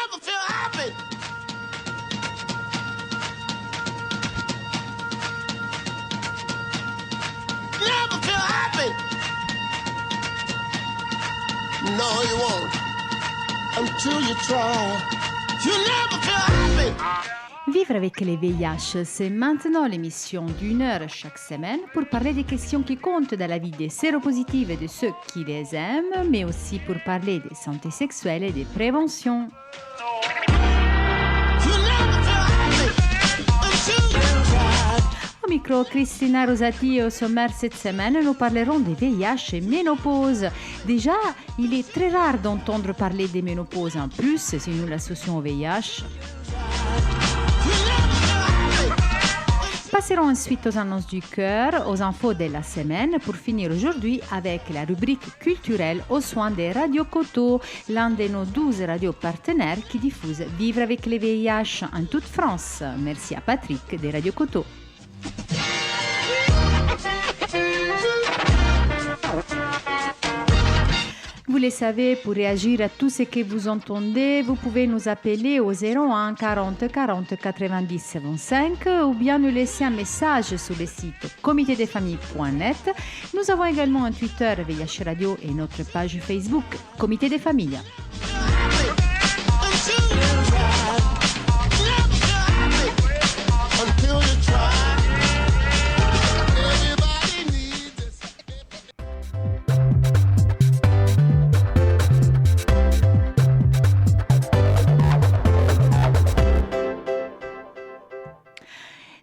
never feel happy. Never feel happy. No, you won't. Until you try. You never feel happy. Vivre avec les VIH, c'est maintenant l'émission d'une heure chaque semaine pour parler des questions qui comptent dans la vie des séropositifs et de ceux qui les aiment, mais aussi pour parler de santé sexuelle et de prévention. Au micro, Cristina Rosati, au sommaire cette semaine, nous parlerons des VIH et ménopause. Déjà, il est très rare d'entendre parler des ménopauses. En plus, si nous l'associons au VIH. Passerons ensuite aux annonces du cœur, aux infos de la semaine, pour finir aujourd'hui avec la rubrique culturelle aux soins des radios Coteau, l'un de nos 12 radios partenaires qui diffuse Vivre avec les VIH en toute France. Merci à Patrick des radios Coteau. Vous le savez, pour réagir à tout ce que vous entendez, vous pouvez nous appeler au 01 40 40 90 25 ou bien nous laisser un message sur le site comitédesfamilles.net. Nous avons également un Twitter VIH Radio et notre page Facebook Comité des familles.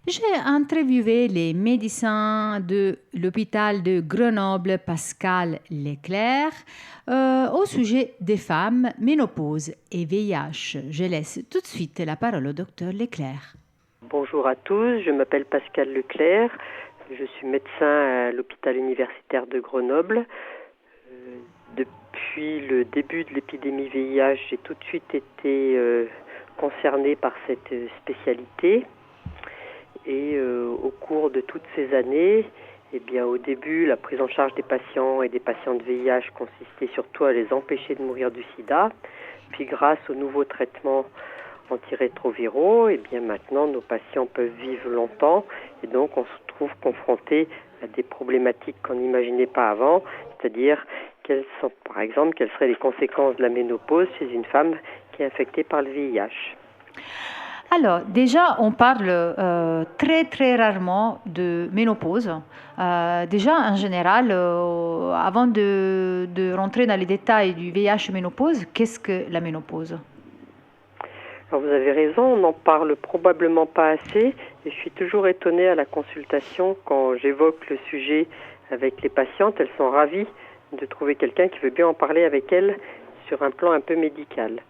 J'ai interviewé les médecins de l'hôpital de Grenoble, Pascal Leclerc, au sujet des femmes, ménopause et VIH. Je laisse tout de suite la parole au docteur Leclerc. Bonjour à tous, je m'appelle Pascal Leclerc, je suis médecin à l'hôpital universitaire de Grenoble. Depuis le début de l'épidémie VIH, j'ai tout de suite été concerné par cette spécialité. Et au cours de toutes ces années, eh bien, au début, la prise en charge des patients et des patientes VIH consistait surtout à les empêcher de mourir du sida. Puis grâce aux nouveaux traitements antirétroviraux, eh bien, maintenant, nos patients peuvent vivre longtemps. Et donc, on se trouve confronté à des problématiques qu'on n'imaginait pas avant, c'est-à-dire quelles seraient les conséquences de la ménopause chez une femme qui est infectée par le VIH. Alors, déjà, on parle très, très rarement de ménopause. Déjà, en général, avant de rentrer dans les détails du VIH ménopause, qu'est-ce que la ménopause ? Alors, vous avez raison, on n'en parle probablement pas assez. Et je suis toujours étonnée à la consultation quand j'évoque le sujet avec les patientes. Elles sont ravies de trouver quelqu'un qui veut bien en parler avec elles sur un plan un peu médical.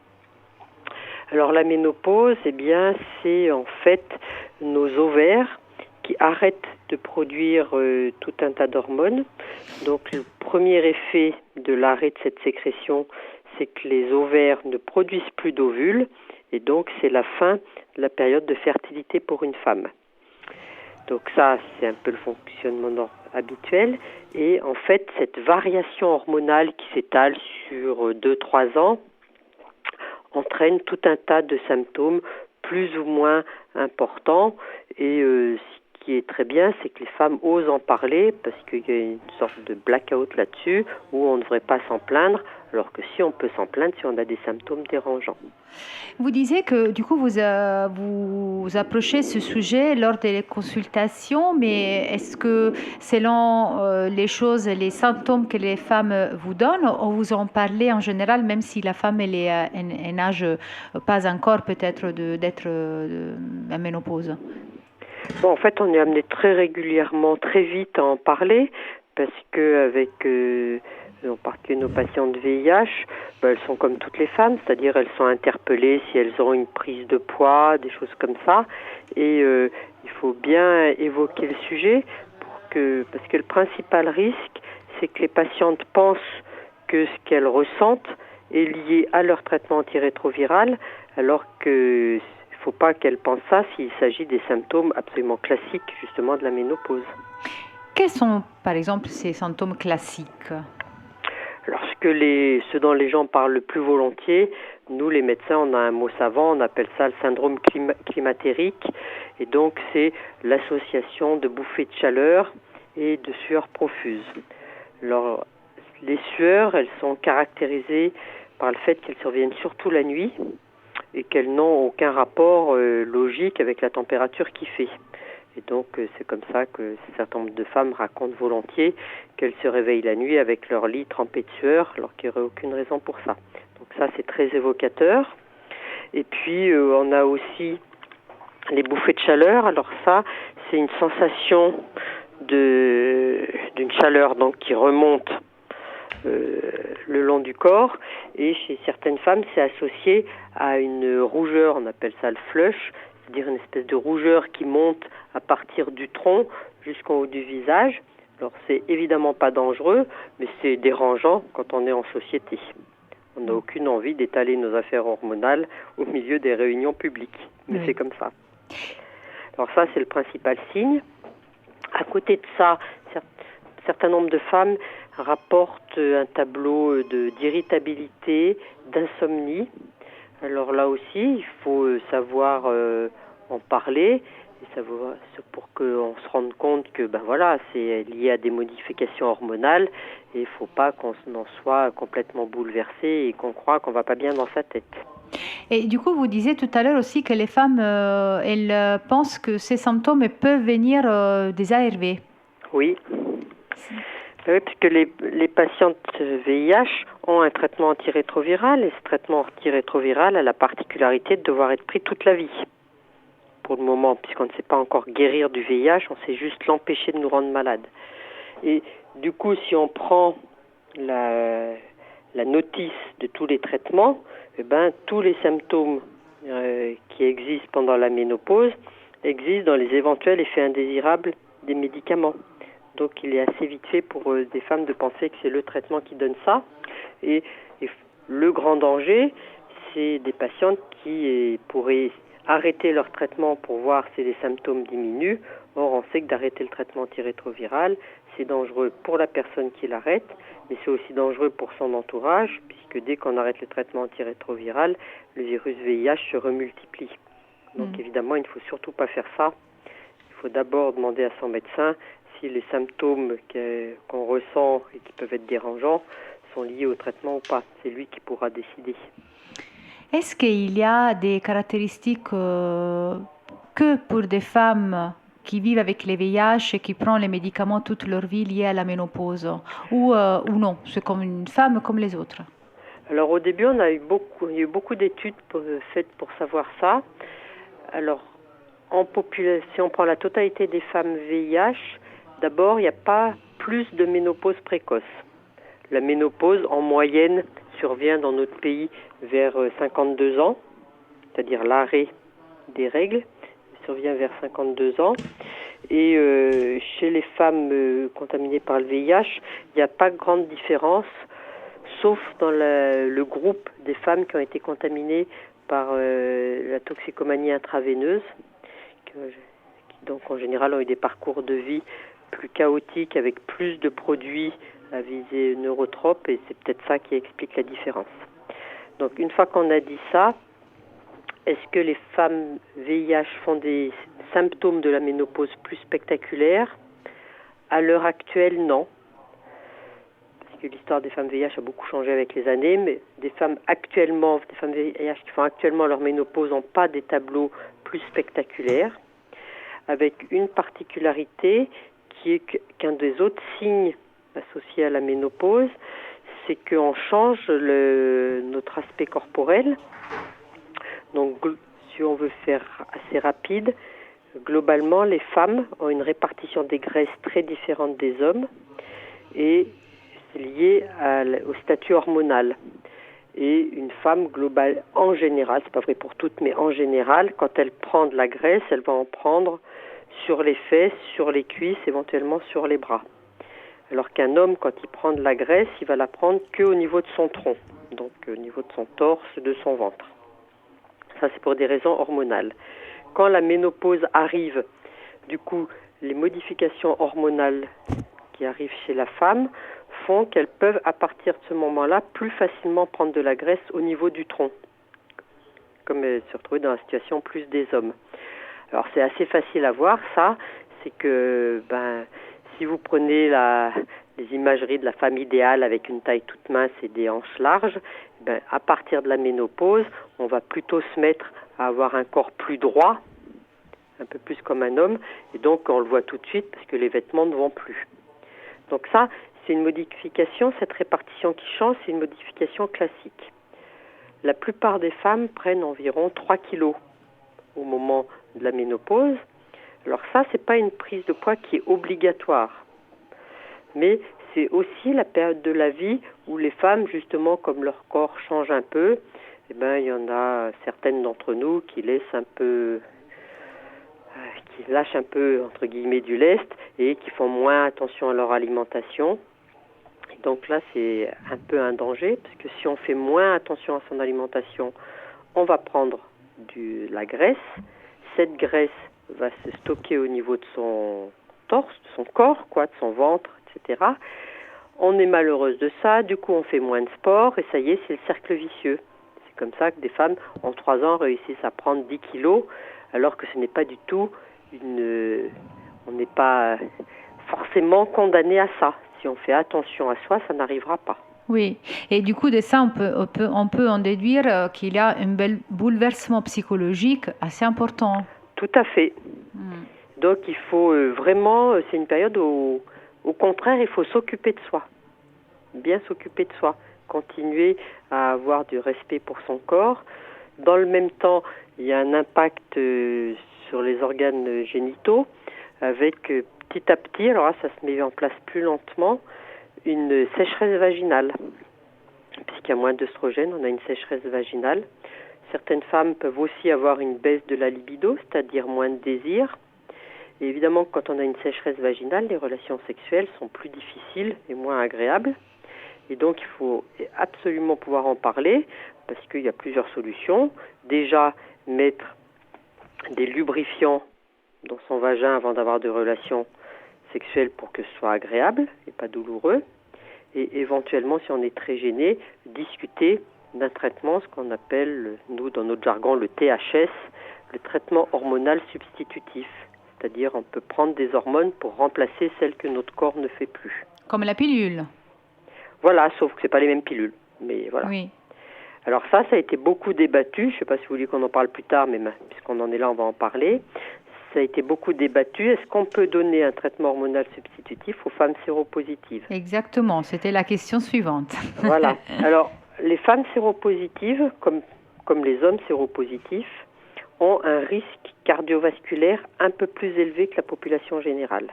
Alors la ménopause, eh bien, c'est en fait nos ovaires qui arrêtent de produire tout un tas d'hormones. Donc le premier effet de l'arrêt de cette sécrétion, c'est que les ovaires ne produisent plus d'ovules et donc c'est la fin de la période de fertilité pour une femme. Donc ça, c'est un peu le fonctionnement habituel. Et en fait, cette variation hormonale qui s'étale sur 2-3 ans, entraîne tout un tas de symptômes plus ou moins importants. Et ce qui est très bien, c'est que les femmes osent en parler parce qu'il y a une sorte de blackout là-dessus où on ne devrait pas s'en plaindre, alors que si on peut s'en plaindre, si on a des symptômes dérangeants. Vous disiez que du coup vous approchez ce sujet lors des consultations, mais est-ce que selon les symptômes que les femmes vous donnent, on vous en parlez en général, même si la femme elle est à un âge pas encore peut-être d'être à ménopause? Bon, en fait, on est amené très régulièrement, très vite à en parler, parce que avec en particulier nos patientes VIH, elles sont comme toutes les femmes, c'est-à-dire elles sont interpellées si elles ont une prise de poids, des choses comme ça, et il faut bien évoquer le sujet parce que le principal risque, c'est que les patientes pensent que ce qu'elles ressentent est lié à leur traitement antirétroviral, alors que il ne faut pas qu'elles pensent ça s'il s'agit des symptômes absolument classiques justement de la ménopause. Quels sont par exemple ces symptômes classiques ? Alors ce dont les gens parlent le plus volontiers, nous, les médecins, on a un mot savant, on appelle ça le syndrome climatérique. Et donc, c'est l'association de bouffées de chaleur et de sueur profuse. Alors, les sueurs, elles sont caractérisées par le fait qu'elles surviennent surtout la nuit et qu'elles n'ont aucun rapport logique avec la température qu'il fait. Et donc, c'est comme ça que un certain nombre de femmes racontent volontiers qu'elles se réveillent la nuit avec leur lit trempé de sueur, alors qu'il n'y aurait aucune raison pour ça. Donc ça, c'est très évocateur. Et puis, on a aussi les bouffées de chaleur. Alors ça, c'est une sensation d'une chaleur donc qui remonte le long du corps, et chez certaines femmes, c'est associé à une rougeur, on appelle ça le flush, c'est-à-dire une espèce de rougeur qui monte à partir du tronc jusqu'en haut du visage. Alors, c'est évidemment pas dangereux, mais c'est dérangeant quand on est en société. On n'a aucune envie d'étaler nos affaires hormonales au milieu des réunions publiques, mais c'est comme ça. Alors ça, c'est le principal signe. À côté de ça, un certain nombre de femmes rapportent un tableau d'irritabilité, d'insomnie. Alors là aussi, il faut savoir en parler, et savoir, pour qu'on se rende compte que c'est lié à des modifications hormonales, et il ne faut pas qu'on en soit complètement bouleversé et qu'on croit qu'on ne va pas bien dans sa tête. Et du coup, vous disiez tout à l'heure aussi que les femmes, elles pensent que ces symptômes peuvent venir des ARV. Oui. Oui, puisque les patientes VIH ont un traitement antirétroviral, et ce traitement antirétroviral a la particularité de devoir être pris toute la vie. Pour le moment, puisqu'on ne sait pas encore guérir du VIH, on sait juste l'empêcher de nous rendre malades. Et du coup, si on prend la notice de tous les traitements, tous les symptômes qui existent pendant la ménopause existent dans les éventuels effets indésirables des médicaments. Donc il est assez vite fait pour des femmes de penser que c'est le traitement qui donne ça. Et le grand danger, c'est des patientes qui pourraient arrêter leur traitement pour voir si les symptômes diminuent. Or, on sait que d'arrêter le traitement antirétroviral, c'est dangereux pour la personne qui l'arrête, mais c'est aussi dangereux pour son entourage, puisque dès qu'on arrête le traitement antirétroviral, le virus VIH se remultiplie. Donc évidemment, il ne faut surtout pas faire ça. Il faut d'abord demander à son médecin si les symptômes qu'on ressent et qui peuvent être dérangeants sont liés au traitement ou pas. C'est lui qui pourra décider. Est-ce qu'il y a des caractéristiques que pour des femmes qui vivent avec les VIH et qui prennent les médicaments toute leur vie liés à la ménopause ou non, c'est comme une femme comme les autres? Alors au début, il y a eu beaucoup d'études faites pour savoir ça. Alors, si on prend la totalité des femmes VIH, d'abord, il n'y a pas plus de ménopause précoce. La ménopause, en moyenne, survient dans notre pays vers 52 ans, c'est-à-dire l'arrêt des règles, survient vers 52 ans. Et chez les femmes contaminées par le VIH, il n'y a pas de grande différence, sauf dans le groupe des femmes qui ont été contaminées par la toxicomanie intraveineuse, qui donc en général ont eu des parcours de vie plus chaotiques avec plus de produits à visée neurotrope, et c'est peut-être ça qui explique la différence. Donc une fois qu'on a dit ça, est-ce que les femmes VIH font des symptômes de la ménopause plus spectaculaires? À l'heure actuelle, non. Parce que l'histoire des femmes VIH a beaucoup changé avec les années, mais des femmes VIH qui font actuellement leur ménopause n'ont pas des tableaux plus spectaculaires, avec une particularité qui est qu'un des autres signes associés à la ménopause, c'est qu'on change notre aspect corporel. Donc, si on veut faire assez rapide, globalement, les femmes ont une répartition des graisses très différente des hommes, et c'est lié au statut hormonal. Et une femme globale, en général, c'est pas vrai pour toutes, mais en général, quand elle prend de la graisse, elle va en prendre sur les fesses, sur les cuisses, éventuellement sur les bras. Alors qu'un homme, quand il prend de la graisse, il va la prendre qu'au niveau de son tronc, donc au niveau de son torse, de son ventre. Ça, c'est pour des raisons hormonales. Quand la ménopause arrive, du coup, les modifications hormonales qui arrivent chez la femme font qu'elles peuvent, à partir de ce moment-là, plus facilement prendre de la graisse au niveau du tronc. comme elle se retrouvait dans la situation plus des hommes. Alors c'est assez facile à voir ça, c'est que si vous prenez les imageries de la femme idéale avec une taille toute mince et des hanches larges, à partir de la ménopause, on va plutôt se mettre à avoir un corps plus droit, un peu plus comme un homme, et donc on le voit tout de suite parce que les vêtements ne vont plus. Donc ça, c'est une modification, cette répartition qui change, c'est une modification classique. La plupart des femmes prennent environ 3 kilos au moment de la ménopause. Alors ça, c'est pas une prise de poids qui est obligatoire, mais c'est aussi la période de la vie où les femmes, justement, comme leur corps change un peu, il y en a certaines d'entre nous qui lâchent un peu, entre guillemets, du lest et qui font moins attention à leur alimentation. Et donc là, c'est un peu un danger, parce que si on fait moins attention à son alimentation, on va prendre de la graisse. Cette graisse va se stocker au niveau de son torse, de son corps, de son ventre, etc. On est malheureuse de ça, du coup on fait moins de sport, et ça y est, c'est le cercle vicieux. C'est comme ça que des femmes, en 3 ans, réussissent à prendre 10 kilos, alors que ce n'est pas du tout on n'est pas forcément condamné à ça. Si on fait attention à soi, ça n'arrivera pas. Oui, et du coup de ça, on peut en déduire qu'il y a un bouleversement psychologique assez important. Tout à fait. Donc il faut vraiment, c'est une période où, au contraire, il faut s'occuper de soi. Bien s'occuper de soi. Continuer à avoir du respect pour son corps. Dans le même temps, il y a un impact sur les organes génitaux avec petit à petit, alors là ça se met en place plus lentement, une sécheresse vaginale. Puisqu'il y a moins d'œstrogène, on a une sécheresse vaginale. Certaines femmes peuvent aussi avoir une baisse de la libido, c'est-à-dire moins de désir. Et évidemment, quand on a une sécheresse vaginale, les relations sexuelles sont plus difficiles et moins agréables. Et donc, il faut absolument pouvoir en parler, parce qu'il y a plusieurs solutions. Déjà, mettre des lubrifiants dans son vagin avant d'avoir des relations sexuelles pour que ce soit agréable et pas douloureux. Et éventuellement, si on est très gêné, discuter d'un traitement, ce qu'on appelle, nous, dans notre jargon, le THS, le traitement hormonal substitutif. C'est-à-dire, on peut prendre des hormones pour remplacer celles que notre corps ne fait plus. Comme la pilule. Voilà, sauf que ce n'est pas les mêmes pilules. Mais voilà. Oui. Alors ça a été beaucoup débattu. Je ne sais pas si vous voulez qu'on en parle plus tard, mais puisqu'on en est là, on va en parler. Ça a été beaucoup débattu. Est-ce qu'on peut donner un traitement hormonal substitutif aux femmes séropositives ? Exactement, c'était la question suivante. Voilà. Alors, les femmes séropositives, comme les hommes séropositifs, ont un risque cardiovasculaire un peu plus élevé que la population générale.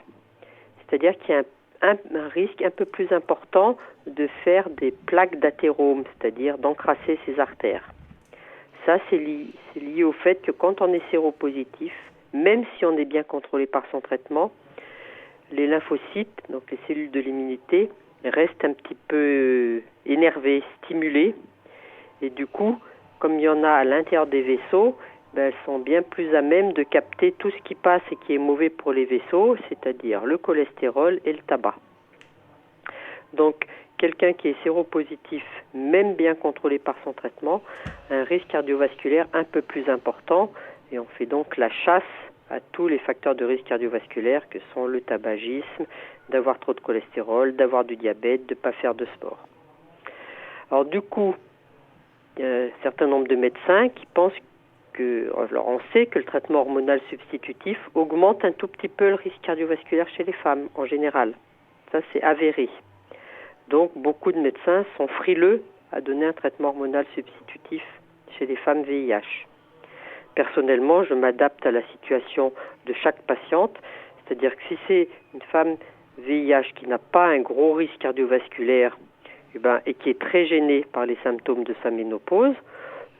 C'est-à-dire qu'il y a un risque un peu plus important de faire des plaques d'athérome, c'est-à-dire d'encrasser ses artères. Ça, c'est lié au fait que quand on est séropositif, même si on est bien contrôlé par son traitement, les lymphocytes, donc les cellules de l'immunité, restent un petit peu énervées, stimulées. Et du coup, comme il y en a à l'intérieur des vaisseaux, elles sont bien plus à même de capter tout ce qui passe et qui est mauvais pour les vaisseaux, c'est-à-dire le cholestérol et le tabac. Donc, quelqu'un qui est séropositif, même bien contrôlé par son traitement, a un risque cardiovasculaire un peu plus important, et on fait donc la chasse à tous les facteurs de risque cardiovasculaire que sont le tabagisme, d'avoir trop de cholestérol, d'avoir du diabète, de ne pas faire de sport. Alors du coup, il y a un certain nombre de médecins qui pensent alors on sait que le traitement hormonal substitutif augmente un tout petit peu le risque cardiovasculaire chez les femmes en général. Ça, c'est avéré. Donc, beaucoup de médecins sont frileux à donner un traitement hormonal substitutif chez les femmes VIH. Personnellement, je m'adapte à la situation de chaque patiente, c'est-à-dire que si c'est une femme VIH qui n'a pas un gros risque cardiovasculaire et qui est très gênée par les symptômes de sa ménopause,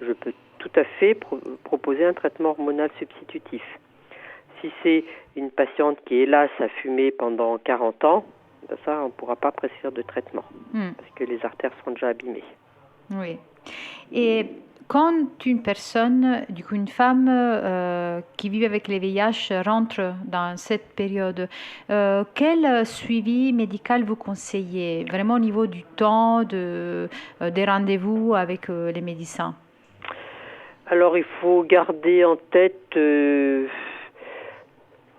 je peux tout à fait proposer un traitement hormonal substitutif. Si c'est une patiente qui, hélas, a fumé pendant 40 ans, ça, on ne pourra pas prescrire de traitement, parce que les artères seront déjà abîmées. Oui. Et quand une personne, du coup une femme qui vit avec les VIH rentre dans cette période, quel suivi médical vous conseillez, vraiment au niveau du temps, des rendez-vous avec les médecins? Alors il faut garder en tête, on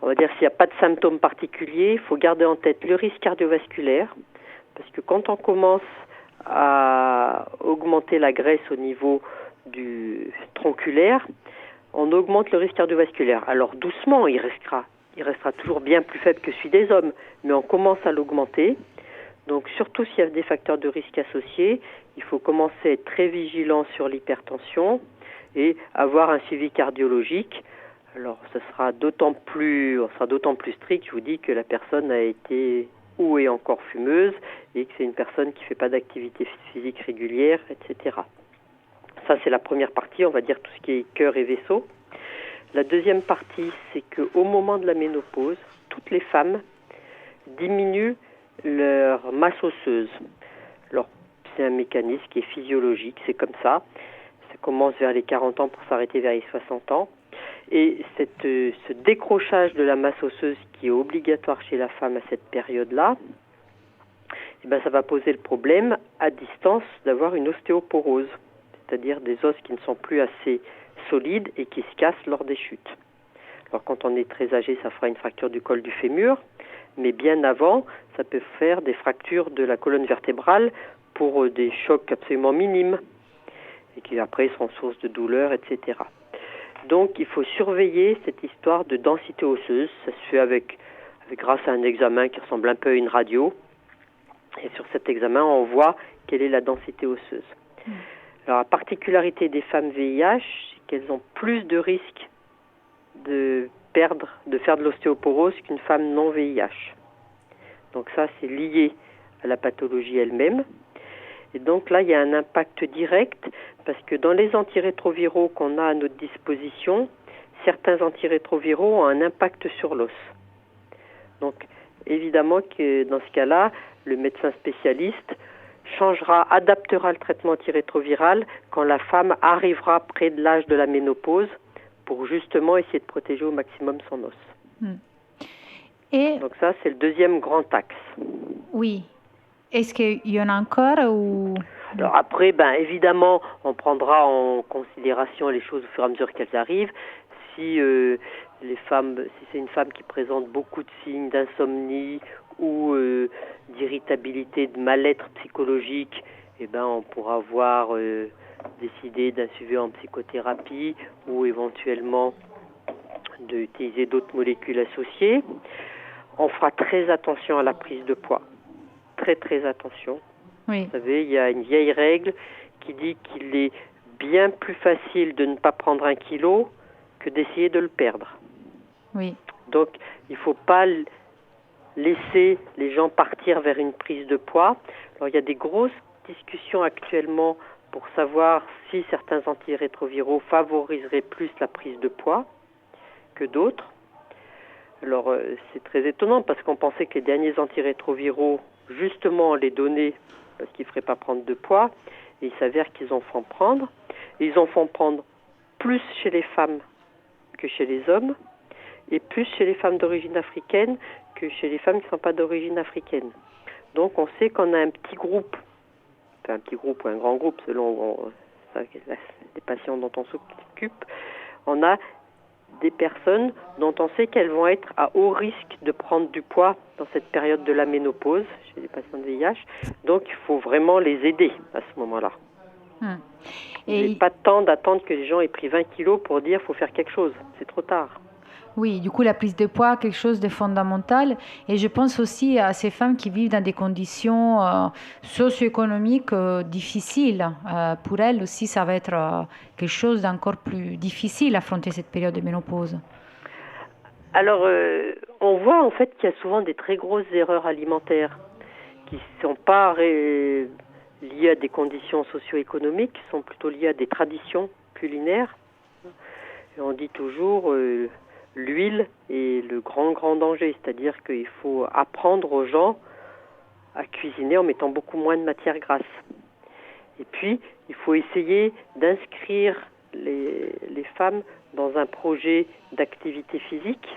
va dire s'il n'y a pas de symptômes particuliers, il faut garder en tête le risque cardiovasculaire, parce que quand on commence à augmenter la graisse au niveau du tronculaire, on augmente le risque cardiovasculaire. Alors doucement, il restera toujours bien plus faible que celui des hommes, mais on commence à l'augmenter. Donc surtout s'il y a des facteurs de risque associés, il faut commencer à être très vigilant sur l'hypertension et avoir un suivi cardiologique. Alors on sera d'autant plus strict, je vous dis, que la personne a été ou est encore fumeuse et que c'est une personne qui ne fait pas d'activité physique régulière, etc. Ça, c'est la première partie, on va dire tout ce qui est cœur et vaisseau. La deuxième partie, c'est qu'au moment de la ménopause, toutes les femmes diminuent leur masse osseuse. Alors, c'est un mécanisme qui est physiologique, c'est comme ça. Ça commence vers les 40 ans pour s'arrêter vers les 60 ans. Et ce décrochage de la masse osseuse qui est obligatoire chez la femme à cette période-là, eh ben, ça va poser le problème à distance d'avoir une ostéoporose, c'est-à-dire des os qui ne sont plus assez solides et qui se cassent lors des chutes. Alors quand on est très âgé, ça fera une fracture du col du fémur, mais bien avant, ça peut faire des fractures de la colonne vertébrale pour des chocs absolument minimes et qui après seront source de douleur, etc. Donc il faut surveiller cette histoire de densité osseuse. Ça se fait grâce à un examen qui ressemble un peu à une radio. Et sur cet examen, on voit quelle est la densité osseuse. Alors la particularité des femmes VIH, c'est qu'elles ont plus de risques de faire de l'ostéoporose qu'une femme non VIH. Donc ça, c'est lié à la pathologie elle-même. Et donc là, il y a un impact direct parce que dans les antirétroviraux qu'on a à notre disposition, certains antirétroviraux ont un impact sur l'os. Donc évidemment que dans ce cas-là, le médecin spécialiste adaptera le traitement antirétroviral quand la femme arrivera près de l'âge de la ménopause pour justement essayer de protéger au maximum son os. Et donc ça, c'est le deuxième grand axe. Oui. Est-ce qu'il y en a encore ou... Alors après, évidemment, on prendra en considération les choses au fur et à mesure qu'elles arrivent. Si c'est une femme qui présente beaucoup de signes d'insomnie ou d'irritabilité, de mal-être psychologique, on pourra décider d'un suivi en psychothérapie ou éventuellement d'utiliser d'autres molécules associées. On fera très attention à la prise de poids. Très très attention. Oui. Vous savez, il y a une vieille règle qui dit qu'il est bien plus facile de ne pas prendre 1 kilo que d'essayer de le perdre. Oui. Donc, il ne faut pas laisser les gens partir vers une prise de poids. Alors, il y a des grosses discussions actuellement pour savoir si certains antirétroviraux favoriseraient plus la prise de poids que d'autres. Alors, c'est très étonnant parce qu'on pensait que les derniers antirétroviraux, justement, on les donnait parce qu'ils ne feraient pas prendre de poids. Et il s'avère qu'ils en font prendre. Et ils en font prendre plus chez les femmes que chez les hommes et plus chez les femmes d'origine africaine que chez les femmes qui ne sont pas d'origine africaine. Donc, on sait qu'on a un petit groupe, enfin un petit groupe ou un grand groupe selon les patients dont on s'occupe. On a des personnes dont on sait qu'elles vont être à haut risque de prendre du poids dans cette période de la ménopause chez les patients de VIH. Donc, il faut vraiment les aider à ce moment-là. Il n'est pas temps d'attendre que les gens aient pris 20 kilos pour dire qu'il faut faire quelque chose. C'est trop tard. Oui, du coup, la prise de poids, quelque chose de fondamental. Et je pense aussi à ces femmes qui vivent dans des conditions socio-économiques difficiles. Pour elles aussi, ça va être quelque chose d'encore plus difficile à affronter cette période de ménopause. Alors, on voit en fait qu'il y a souvent des très grosses erreurs alimentaires qui ne sont pas liées à des conditions socio-économiques, qui sont plutôt liées à des traditions culinaires. Et on dit toujours... l'huile est le grand danger, c'est-à-dire qu'il faut apprendre aux gens à cuisiner en mettant beaucoup moins de matière grasse. Et puis, il faut essayer d'inscrire les femmes dans un projet d'activité physique.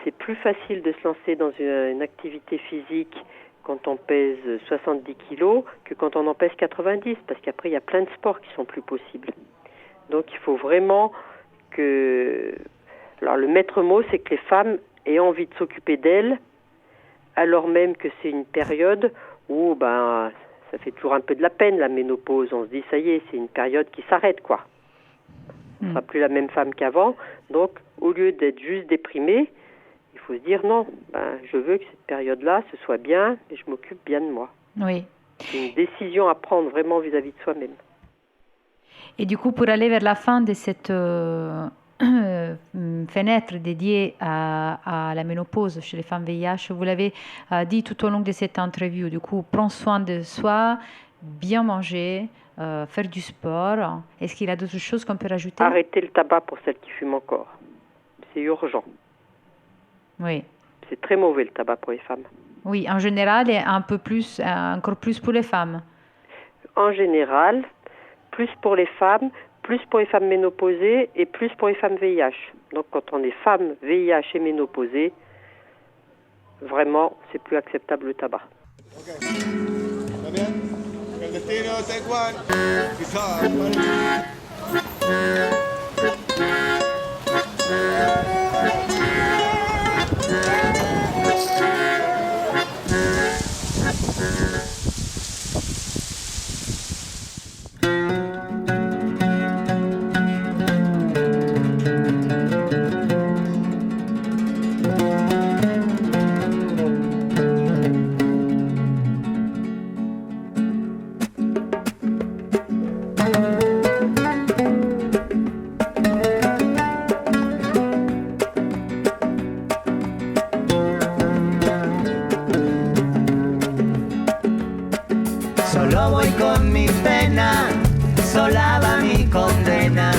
C'est plus facile de se lancer dans une activité physique quand on pèse 70 kilos que quand on en pèse 90, parce qu'après, il y a plein de sports qui sont plus possibles. Donc il faut vraiment que... Alors le maître mot, c'est que les femmes aient envie de s'occuper d'elles, alors même que c'est une période où ça fait toujours un peu de la peine, la ménopause. On se dit, ça y est, c'est une période qui s'arrête, quoi. On ne sera plus la même femme qu'avant. Donc, au lieu d'être juste déprimée, il faut se dire, non, je veux que cette période-là, ce soit bien et je m'occupe bien de moi. Oui. C'est une décision à prendre vraiment vis-à-vis de soi-même. Et du coup, pour aller vers la fin de cette fenêtre dédiée à la ménopause chez les femmes VIH, vous l'avez dit tout au long de cette interview, du coup, prends soin de soi, bien manger, faire du sport. Est-ce qu'il y a d'autres choses qu'on peut rajouter? Arrêter le tabac pour celles qui fument encore. C'est urgent. Oui. C'est très mauvais le tabac pour les femmes. Oui, en général et encore plus pour les femmes. En général, plus pour les femmes ménopausées et plus pour les femmes VIH. Donc quand on est femme VIH et ménopausée, vraiment, c'est plus acceptable le tabac. Okay. ¿Está bien? El destino, take one. Guitar, buddy. Solo voy con mi pena, sola va mi condena.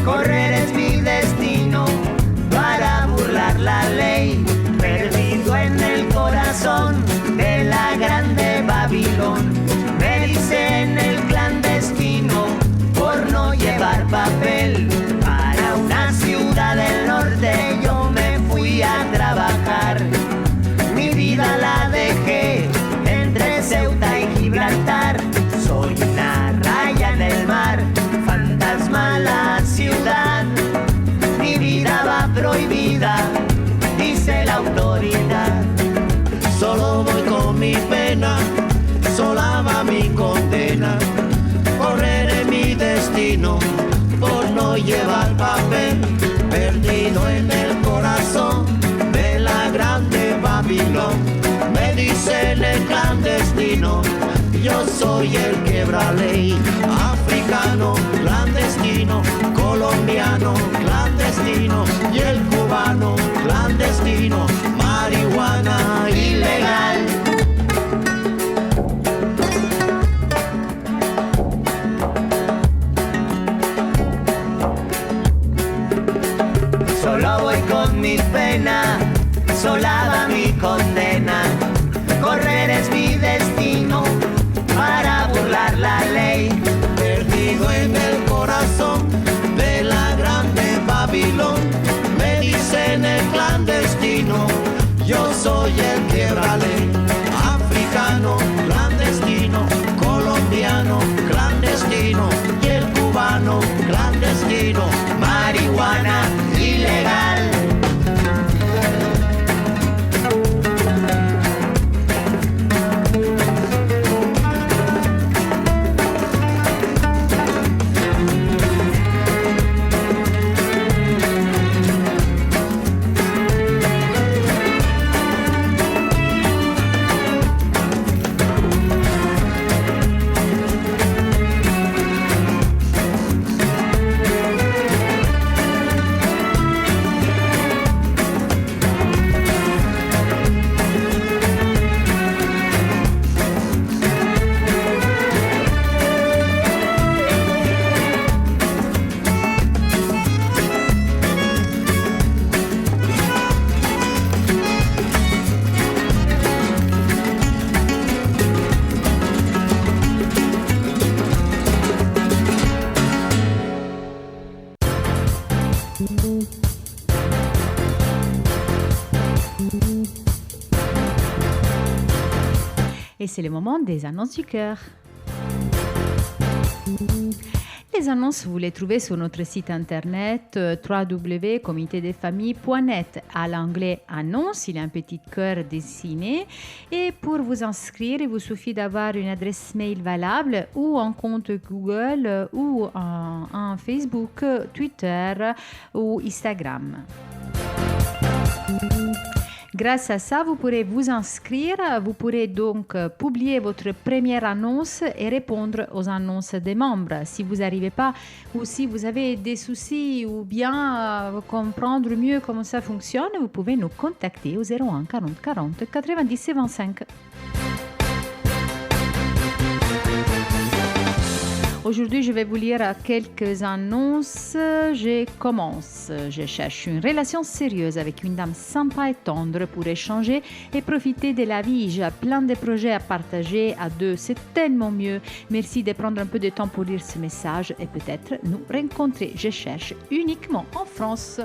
Correr es mi destino para burlar la ley. Perdido en el corazón de la grande Babilón. Me dicen el clandestino por no llevar papel. Para una ciudad del norte yo me fui a trabajar. Mi vida la dejé entre Ceuta y Gibraltar. Soy una raya en el mar, fantasma la ciudad. Mi vida va prohibida, dice la autoridad. Solo voy con mi pena, sola va mi condena. Correré mi destino por no llevar papel. Perdido en el corazón de la grande Babilón. Me dicen el clandestino, yo soy el quebra ley. Africano, clandestino, colombiano, clandestino, y el cubano, clandestino, marihuana ilegal. Solo voy con mi pena, sola va mi condena. Correr es mi destino para burlar la ley. Perdido en el corazón de la grande Babilón. Me dicen el clandestino, yo soy el quebra ley. Africano, clandestino, colombiano, clandestino, y el cubano, clandestino, Marihuana ilegal. Et c'est le moment des annonces du cœur. les annonces, vous les trouvez sur notre site internet www.comitedesfamilles.net. À l'anglais annonce, il y a un petit cœur dessiné. Et pour vous inscrire, il vous suffit d'avoir une adresse mail valable ou un compte Google ou un Facebook, Twitter ou Instagram. Grâce à ça, vous pourrez vous inscrire, vous pourrez donc publier votre première annonce et répondre aux annonces des membres. Si vous n'arrivez pas ou si vous avez des soucis ou bien comprendre mieux comment ça fonctionne, vous pouvez nous contacter au 01 40 40 90 25. Aujourd'hui, je vais vous lire quelques annonces. Je commence. Je cherche une relation sérieuse avec une dame sympa et tendre pour échanger et profiter de la vie. J'ai plein de projets à partager à deux. C'est tellement mieux. Merci de prendre un peu de temps pour lire ce message et peut-être nous rencontrer. Je cherche uniquement en France.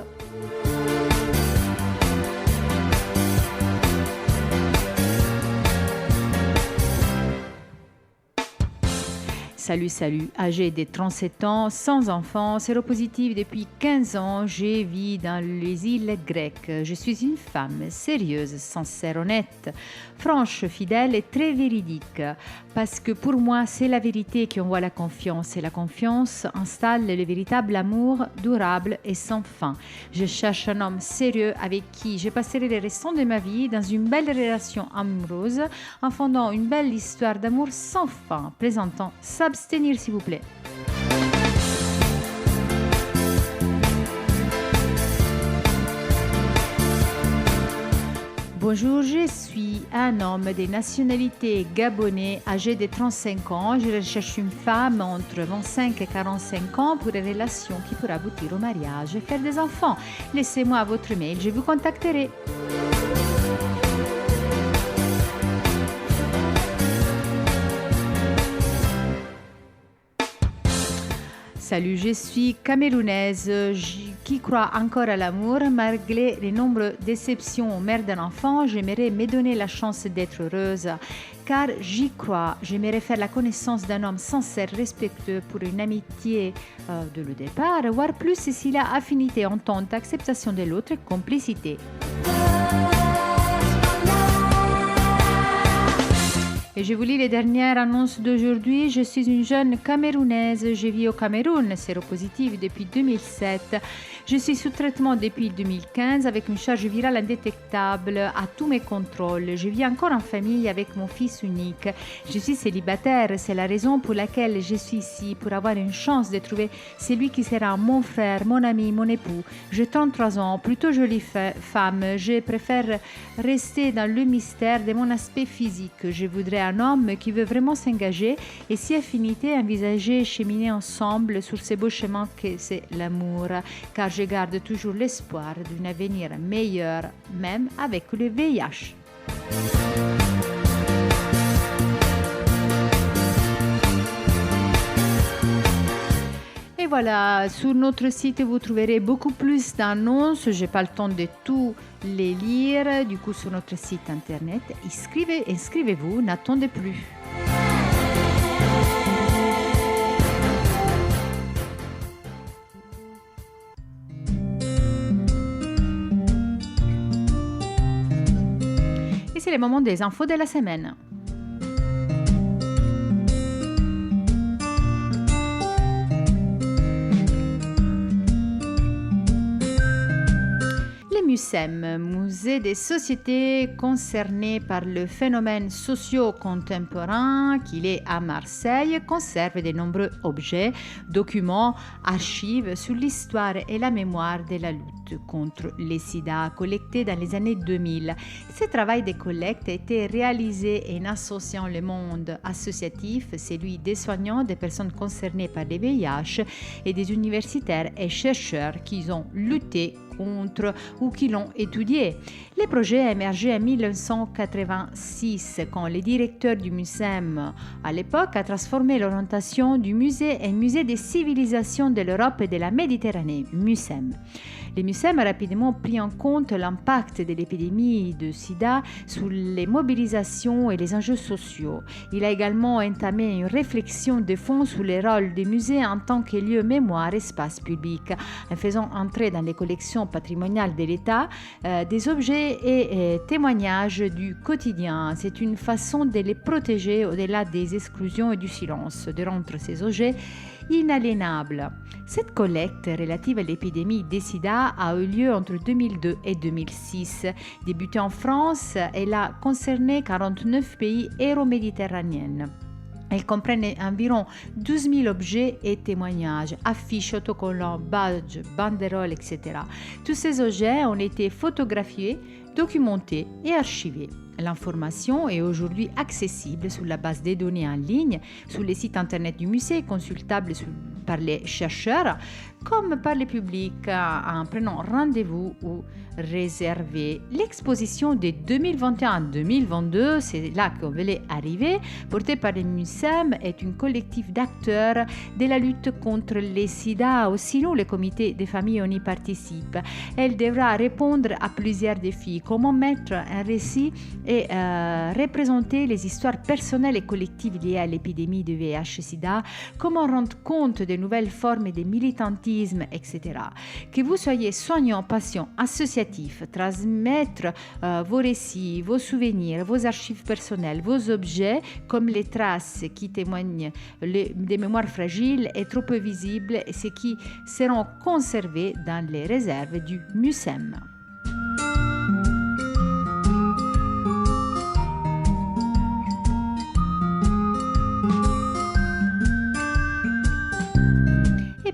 Salut, âgé de 37 ans, sans enfant, séropositive depuis 15 ans, je vis dans les îles grecques. Je suis une femme sérieuse, sincère, honnête, franche, fidèle et très véridique. Parce que pour moi, c'est la vérité qui envoie la confiance et la confiance installe le véritable amour durable et sans fin. Je cherche un homme sérieux avec qui je passerai les restants de ma vie dans une belle relation amoureuse en fondant une belle histoire d'amour sans fin, présentant s'abstenir s'il vous plaît. Bonjour, je suis un homme de nationalité gabonais âgé de 35 ans. Je recherche une femme entre 25 et 45 ans pour une relation qui pourra aboutir au mariage et faire des enfants. Laissez-moi votre mail, je vous contacterai. Salut, je suis camerounaise qui croit encore à l'amour. Malgré les nombreuses déceptions aux mères d'un enfant, j'aimerais me donner la chance d'être heureuse. Car j'y crois, j'aimerais faire la connaissance d'un homme sincère, respectueux pour une amitié de le départ, voire plus s'il a affinité, entente, acceptation de l'autre et complicité. Et je vous lis les dernières annonces d'aujourd'hui. Je suis une jeune Camerounaise. Je vis au Cameroun, séropositive depuis 2007. Je suis sous traitement depuis 2015 avec une charge virale indétectable à tous mes contrôles. Je vis encore en famille avec mon fils unique. Je suis célibataire. C'est la raison pour laquelle je suis ici, pour avoir une chance de trouver celui qui sera mon frère, mon ami, mon époux. J'ai 33 ans, plutôt jolie femme. Je préfère rester dans le mystère de mon aspect physique. Je voudrais un homme qui veut vraiment s'engager et si affinité envisager cheminer ensemble sur ce beau chemin que c'est l'amour, car je garde toujours l'espoir d'un avenir meilleur, même avec le VIH. Et voilà, sur notre site, vous trouverez beaucoup plus d'annonces. Je n'ai pas le temps de tout les lire. Du coup, sur notre site internet, inscrivez-vous, n'attendez plus. Et c'est le moment des infos de la semaine. MUSEM, Musée des sociétés concernées par le phénomène socio-contemporain, qu'il est à Marseille, conserve de nombreux objets, documents, archives sur l'histoire et la mémoire de la lutte contre le sida collectés dans les années 2000. Ce travail de collecte a été réalisé en associant le monde associatif, celui des soignants, des personnes concernées par le VIH et des universitaires et chercheurs qui ont lutté contre ou qui l'ont étudié. Le projet a émergé en 1986 quand le directeur du MUSEM à l'époque a transformé l'orientation du musée en musée des civilisations de l'Europe et de la Méditerranée, MUSEM. Le MUSEM a rapidement pris en compte l'impact de l'épidémie de sida sur les mobilisations et les enjeux sociaux. Il a également entamé une réflexion de fond sur le rôle des musées en tant que lieu mémoire espace public, en faisant entrer dans les collections patrimoniales de l'État des objets et témoignages du quotidien. C'est une façon de les protéger au-delà des exclusions et du silence, de rendre ces objets inaliénables. Cette collecte relative à l'épidémie des sida a eu lieu entre 2002 et 2006. Débutée en France, elle a concerné 49 pays euroméditerranéens. Elle comprend environ 12 000 objets et témoignages, affiches, autocollants, badges, banderoles, etc. Tous ces objets ont été photographiés, documentés et archivés. L'information est aujourd'hui accessible sur la base des données en ligne, sur les sites internet du musée, consultable par les chercheurs comme par le public en prenant rendez-vous ou réservé. L'exposition de 2021-2022, c'est là qu'on voulait arriver, portée par le MUSEM, est un collectif d'acteurs de la lutte contre les sida. Aussi, nous, le comité des familles, on y participe. Elle devra répondre à plusieurs défis. Comment mettre un récit et représenter les histoires personnelles et collectives liées à l'épidémie de VIH-Sida, comment rendre compte de nouvelles formes de militantisme, etc. Que vous soyez soignant, patient, associatif, transmettre vos récits, vos souvenirs, vos archives personnelles, vos objets, comme les traces qui témoignent des mémoires fragiles et trop peu visibles, et ce qui seront conservés dans les réserves du MUSEM.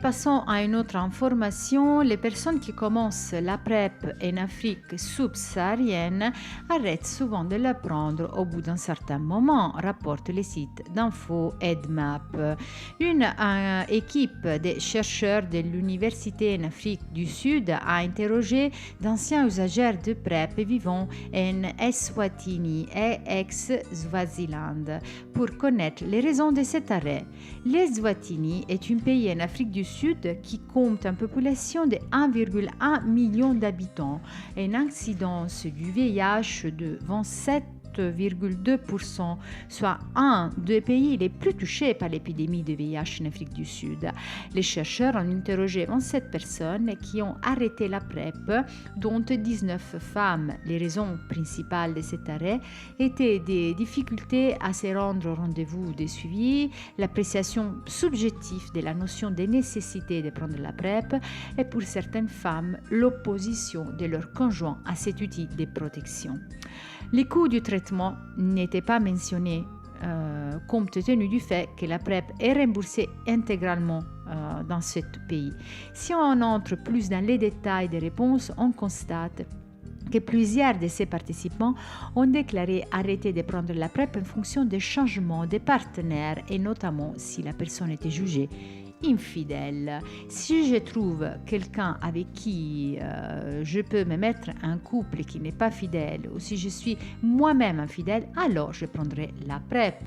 Passons à une autre information. Les personnes qui commencent la PrEP en Afrique subsaharienne arrêtent souvent de la prendre au bout d'un certain moment, rapporte le site d'info EDMAP. Une équipe de chercheurs de l'Université en Afrique du Sud a interrogé d'anciens usagers de PrEP vivant en Eswatini et ex-Swaziland pour connaître les raisons de cet arrêt. L'Eswatini est un pays en Afrique du Sud qui compte une population de 1,1 million d'habitants et une incidence du VIH de 27,2%, soit un des pays les plus touchés par l'épidémie de VIH en Afrique du Sud. Les chercheurs ont interrogé 27 personnes qui ont arrêté la PrEP, dont 19 femmes. Les raisons principales de cet arrêt étaient des difficultés à se rendre au rendez-vous de suivi, l'appréciation subjective de la notion de nécessité de prendre la PrEP et pour certaines femmes, l'opposition de leur conjoint à cet outil de protection. Les coûts du traitement n'étaient pas mentionnés compte tenu du fait que la PrEP est remboursée intégralement dans ce pays. Si on entre plus dans les détails des réponses, on constate que plusieurs de ces participants ont déclaré arrêter de prendre la PrEP en fonction des changements de partenaires et notamment si la personne était jugée infidèle. Si je trouve quelqu'un avec qui je peux me mettre un couple qui n'est pas fidèle ou si je suis moi-même infidèle, alors je prendrai la PrEP.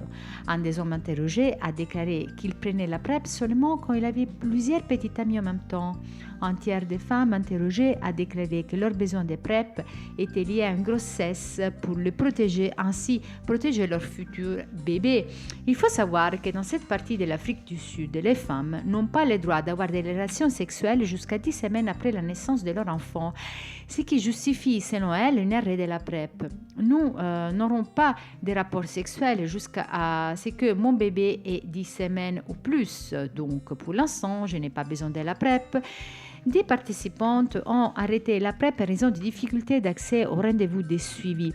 Un des hommes interrogés a déclaré qu'il prenait la PrEP seulement quand il avait plusieurs petites amies en même temps. Un tiers des femmes interrogées a déclaré que leur besoin de PrEP était lié à une grossesse pour le protéger, ainsi protéger leur futur bébé. Il faut savoir que dans cette partie de l'Afrique du Sud, les femmes n'ont pas le droit d'avoir des relations sexuelles jusqu'à 10 semaines après la naissance de leur enfant, ce qui justifie, selon elles, un arrêt de la PrEP. Nous n'aurons pas de rapports sexuels jusqu'à ce que mon bébé ait 10 semaines ou plus. Donc, pour l'instant, je n'ai pas besoin de la PrEP. Des participantes ont arrêté la PrEP en raison de difficultés d'accès au rendez-vous de suivi.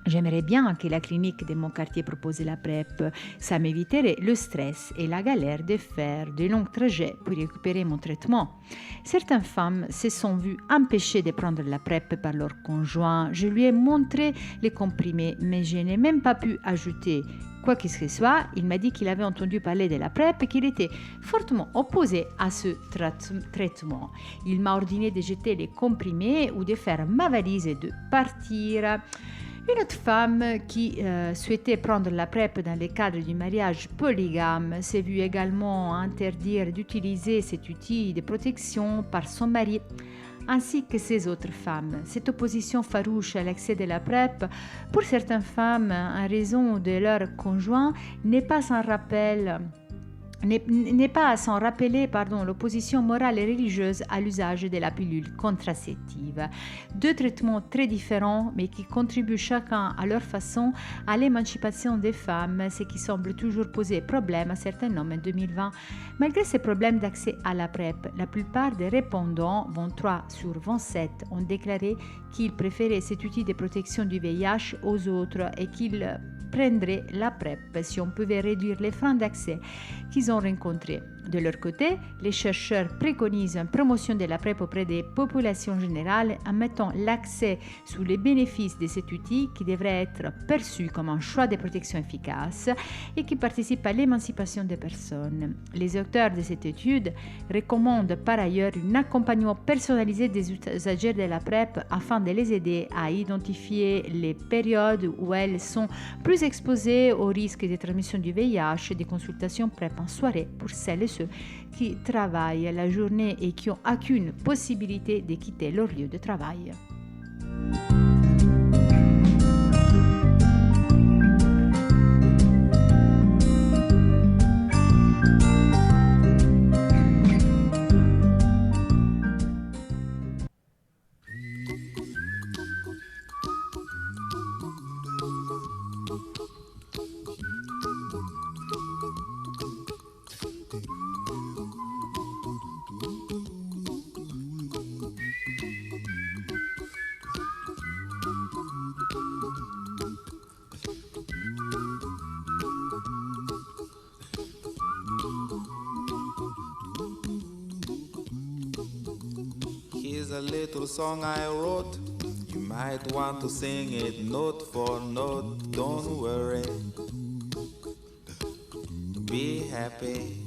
J'aimerais bien que la clinique de mon quartier propose la PrEP. Ça m'éviterait le stress et la galère de faire de longs trajets pour récupérer mon traitement. Certaines femmes se sont vues empêchées de prendre la PrEP par leur conjoint. Je lui ai montré les comprimés, mais je n'ai même pas pu ajouter quoi que ce soit. Il m'a dit qu'il avait entendu parler de la PrEP et qu'il était fortement opposé à ce traitement. Il m'a ordonné de jeter les comprimés ou de faire ma valise et de partir. Une autre femme qui souhaitait prendre la PrEP dans le cadre du mariage polygame s'est vue également interdire d'utiliser cet outil de protection par son mari, ainsi que ces autres femmes. Cette opposition farouche à l'accès de la PrEP, pour certaines femmes, en raison de leur conjoint, n'est pas sans rappeler l'opposition morale et religieuse à l'usage de la pilule contraceptive. Deux traitements très différents, mais qui contribuent chacun à leur façon à l'émancipation des femmes, ce qui semble toujours poser problème à certains hommes en 2020. Malgré ces problèmes d'accès à la PrEP, la plupart des répondants, 23 sur 27, ont déclaré qu'ils préféraient cet outil de protection du VIH aux autres et qu'ils prendraient la PrEP si on pouvait réduire les freins d'accès qu'ils ont rencontrés. De leur côté, les chercheurs préconisent une promotion de la PrEP auprès des populations générales en mettant l'accès sur les bénéfices de cet outil qui devrait être perçu comme un choix de protection efficace et qui participe à l'émancipation des personnes. Les auteurs de cette étude recommandent par ailleurs un accompagnement personnalisé des usagers de la PrEP afin de les aider à identifier les périodes où elles sont plus exposées au risque de transmission du VIH et des consultations PrEP en soirée pour celles et ceux qui travaillent la journée et qui n'ont aucune possibilité de quitter leur lieu de travail. A little song I wrote. You might want to sing it note for note. Don't worry, be happy.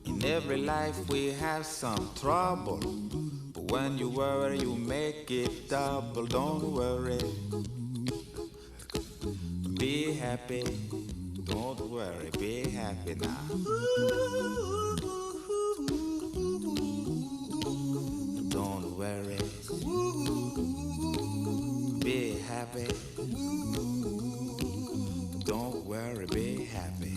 In every life we have some trouble, but when you worry you make it double. Don't worry, be happy. Don't worry, be happy now. Be happy. Don't worry, be happy.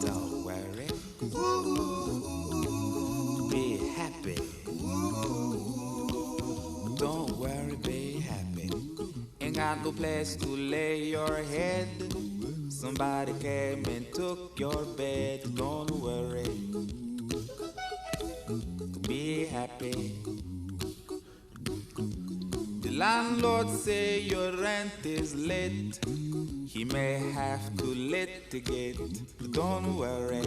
Don't worry. Be happy. Don't worry, be happy. Ain't got no place to lay your head. Somebody came and took your bed. Don't worry, be happy. The landlord say your rent is late. He may have to litigate. Don't worry,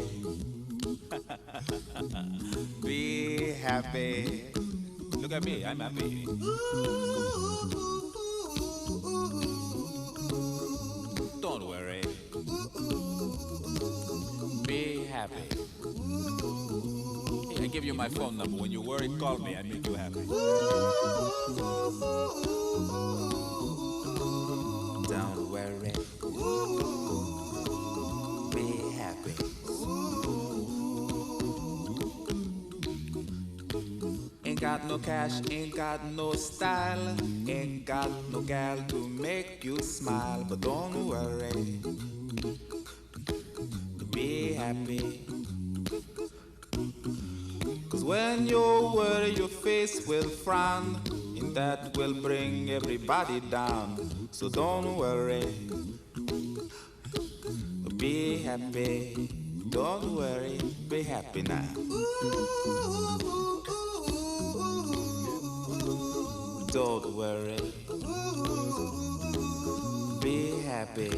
be happy. Look at me, I'm happy. Don't worry, be happy. I give you my phone number. When you worry, call me. I make you happy. Don't worry, be happy. Ain't got no cash, ain't got no style, ain't got no gal to make you smile. But don't worry, be happy. Cause when you worry your face will frown, and that will bring everybody down. So don't worry, be happy. Don't worry, be happy now. Don't worry. Be happy.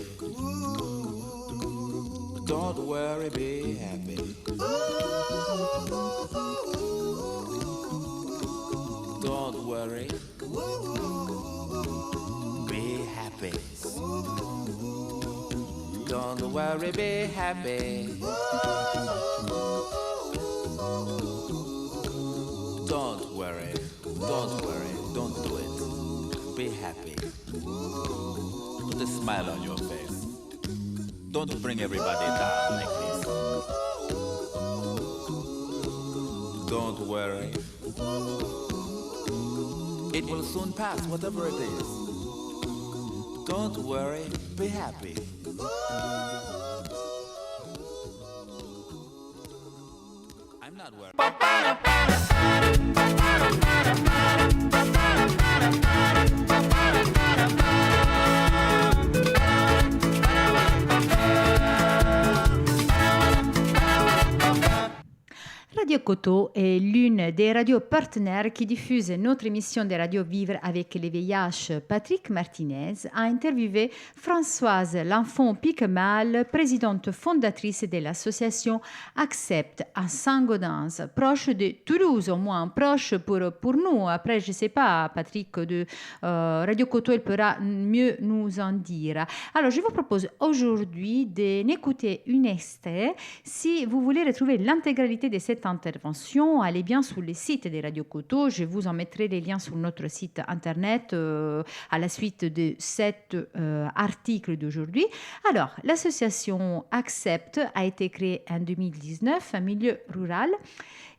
Don't worry, be happy. Don't worry. Be happy. Don't worry, be happy. Don't worry, don't do it. Be happy. Put a smile on your face. Don't bring everybody down like this. Don't worry. It will soon pass, whatever it is. Don't worry, be happy. I'm not worried. Radio Coteau est l'une des radios partenaires qui diffuse notre émission de radio Vivre avec les VIH. Patrick Martinez a interviewé Françoise L'Enfant-Piquemal, présidente fondatrice de l'association Accept à Saint-Gaudens, proche de Toulouse, au moins proche pour nous. Après, je ne sais pas, Patrick, de Radio Coteau, elle pourra mieux nous en dire. Alors, je vous propose aujourd'hui d'écouter une extrait. Si vous voulez retrouver l'intégralité de cette intervention, allez bien sur le site de Radio Coteau. Je vous en mettrai les liens sur notre site internet à la suite de cet article d'aujourd'hui. Alors, l'association Accept a été créée en 2019 en milieu rural.